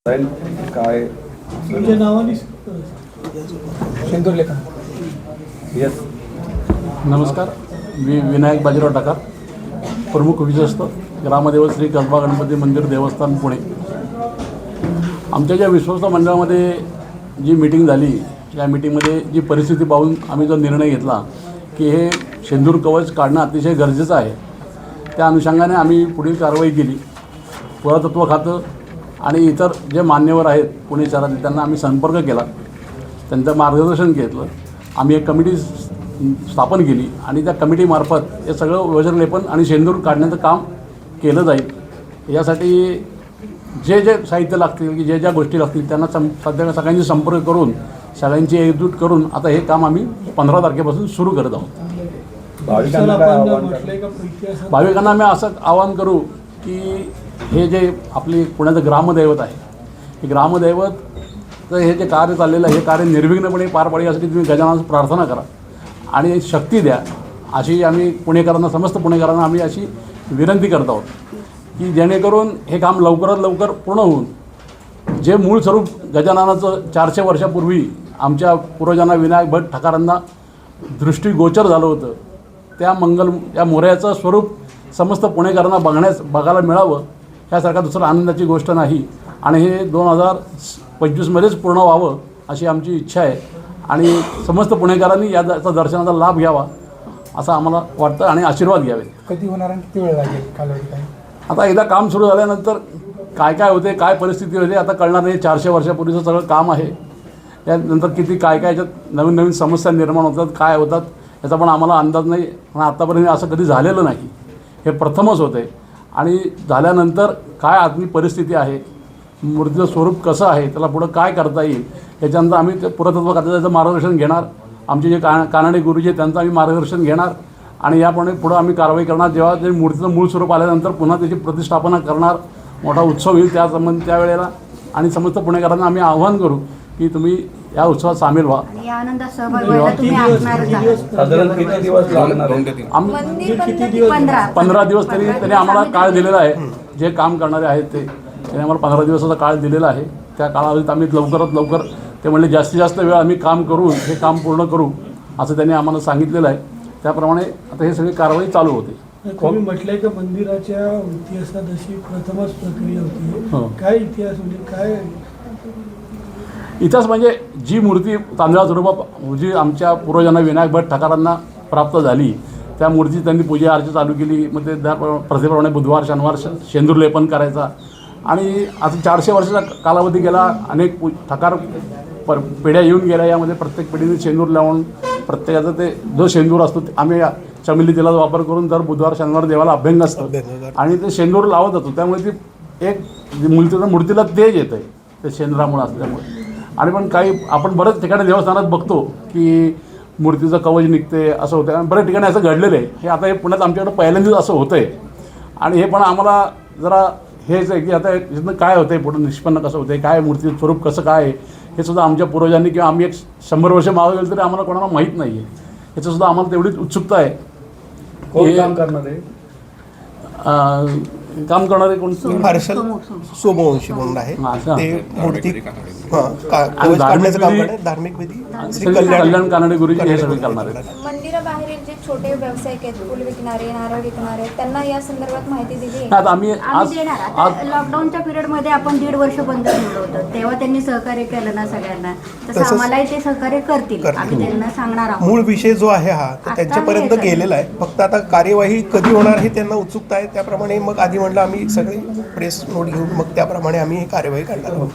काय तुमच्या नावाने शेंदूर लेखन. येस. नमस्कार, मी विनायक बाजीराव टाकार, प्रमुख विश्वस्त ग्रामदेवत श्री कसबा गणपती मंदिर देवस्थान पुणे. आमच्या ज्या विश्वस्त मंडळामध्ये जी मीटिंग झाली, या मीटिंगमध्ये जी परिस्थिती पाहून आम्ही जो निर्णय घेतला की हे शेंदूर कवच काढणं अतिशय गरजेचं आहे, त्या अनुषंगाने आम्ही पुढील कारवाई केली. पुरातत्व खातं आणि इतर जे मान्यवर आहेत पुणे शहरातील त्यांना आम्ही संपर्क केला, त्यांचं मार्गदर्शन घेतलं. आम्ही एक कमिटी स्थापन केली आणि त्या कमिटीमार्फत हे सगळं वज्रलेपन आणि शेंदूर काढण्याचं काम केलं जाईल. यासाठी जे जे साहित्य लागतील की जे ज्या गोष्टी लागतील त्यांना सध्या सगळ्यांशी संपर्क करून सगळ्यांची एकजूट करून आता हे काम आम्ही 15 तारखेपासून सुरू करत आहोत. भाविकांना आम्ही असं आवाहन करू की हे जे आपली पुण्याचं ग्रामदैवत आहे, हे ग्रामदैवत हे जे कार्य चाललेलं आहे हे कार्य निर्विघ्नपणे पार पाडेल यासाठी तुम्ही गजाननाची प्रार्थना करा आणि शक्ती द्या, अशी आम्ही पुणेकरांना, समस्त पुणेकरांना आम्ही अशी विनंती करत आहोत की जेणेकरून हे काम लवकरात लवकर पूर्ण होऊन जे मूळ स्वरूप गजाननाचं 400 वर्षापूर्वी आमच्या पूर्वजांना विनायक भट ठाकरांना दृष्टीगोचर झालं होतं, त्या मोऱ्याचं स्वरूप समस्त पुणेकरांना बघायला मिळावं, ह्यासारखा दुसरं आनंदाची गोष्ट नाही. आणि हे 2025मध्येच पूर्ण व्हावं अशी आमची इच्छा आहे आणि समस्त पुणेकरांनी याचा दर्शनाचा लाभ घ्यावा असं आम्हाला वाटतं आणि आशीर्वाद घ्यावे. कधी होणार आणि किती वेळ लागेल कालावधी काय? आता एकदा काम सुरू झाल्यानंतर काय काय होते, काय परिस्थिती होते आता कळणार नाही. 400 वर्षापूर्वीचं सगळं काम आहे, त्यानंतर किती काय काय याच्यात नवीन नवीन समस्या निर्माण होतात, काय होतात याचा पण आम्हाला अंदाज नाही. पण आत्तापर्यंत असं कधी झालेलं नाही, हे प्रथमच होतं आहे. आणि झाल्यानंतर काय आजची परिस्थिती आहे, मूर्तीचं स्वरूप कसं आहे, त्याला पुढं काय करता येईल, याच्यानंतर आम्ही ते पुरातत्व खात्याचं मार्गदर्शन घेणार. आमचे जे कानडे गुरुजी आहेत त्यांचं आम्ही मार्गदर्शन घेणार आणि याप्रमाणे पुढं आम्ही कारवाई करणार. जेव्हा ते मूर्तीचं मूळ स्वरूप आल्यानंतर पुन्हा त्याची प्रतिष्ठापना करणार, मोठा उत्सव होईल त्यावेळेला. आणि समस्त पुणेकरांना आम्ही आवाहन करू की तुम्ही या उत्सवात सामील व्हा. साधारण किती दिवस लागणार? 15 दिवस त्यांनी आम्हाला काळ दिलेला आहे. जे काम करणारे आहेत त्यांनी आम्हाला 15 दिवसाचा काळ दिलेला आहे. त्या कालावधीत आम्ही लवकरात लवकर, ते म्हणले जास्तीत जास्त वेळ आम्ही काम करू, हे काम पूर्ण करू असं त्यांनी आम्हाला सांगितलेलं आहे. त्याप्रमाणे आता हे सगळी कारवाई चालू होते. तुम्ही म्हटलंय की मंदिराच्या इतिहासात अशी प्रथमच प्रक्रिया होती, काय इतिहास म्हणजे काय? इतिहास म्हणजे जी मूर्ती तांदळाचं रूप जी आमच्या पूर्वजांना विनायक भट ठाकरांना प्राप्त झाली, त्या मूर्ती त्यांनी पूजा अर्चा चालू केली. मग ते प्रथेप्रमाणे बुधवार शनिवार शेंदूर लेपन करायचा आणि आता 400 वर्षाचा कालावधी गेला. अनेक ठाकार पिढ्या येऊन गेल्या, यामध्ये प्रत्येक पिढीने शेंदूर लावून प्रत्येकाचा ते जो शेंदूर असतो आम्ही चमेली तेलाचा वापर करून दर बुधवार शनिवार देवाला अभ्यंग असतं आणि ते शेंदूर लावत होतो. त्यामुळे ती एक मूर्तीला तेज येतं आहे ते शेंदुरामुळे असल्यामुळे. आणि पण काही आपण बऱ्याच ठिकाणी देवस्थानात बघतो की मूर्तीचं कवच निघते, असं होतं. आणि बऱ्याच ठिकाणी असं घडलेलं आहे. हे आता हे पुण्यात आमच्याकडं पहिल्यांदाच असं होतं आहे आणि हे पण आम्हाला जरा हेच आहे की आता इथनं काय होतं आहे, पुढं निष्पन्न कसं होतं आहे, काय मूर्तीचं स्वरूप कसं काय आहे, हे सुद्धा आमच्या पूर्वजांनी किंवा आम्ही 100 वर्ष मागे गेलो तरी आम्हाला कोणाला माहीत नाही आहे. याचंसुद्धा आम्हाला तेवढीच उत्सुकता आहे. कोण काम करणार आहे? काम करणारे कोण? हर्षल सोमवंशी म्हणून आहे ते मूर्ती धार्मिक विधी कल्याण कानडे गुरुजी हे सगळे करणार आहेत. मंदिराबाहेरील जे छोटे व्यावसायिक आहेत, फुल विकणारे, नारळ विकणारे, त्यांना या संदर्भात माहिती दिली? आता आम्ही लॉकडाऊनच्या पिरियडमध्ये आपण 1.5 वर्ष बंद ठेवलं होतं, तेव्हा त्यांनी सहकार्य केलं ना सगळ्यांना, तसं आम्हालाही ते सहकार्य करतील. आम्ही त्यांना सांगणार आहोत. मूळ विषय जो आहे हा त्यांच्यापर्यंत गेलेला आहे. फक्त आता कार्यवाही कधी होणार हे त्यांना उत्सुकता आहे. त्याप्रमाणे मग आधी म्हटलं आम्ही सगळे प्रेस नोट घेऊन मग त्याप्रमाणे आम्ही ही कार्यवाही करणार आहोत.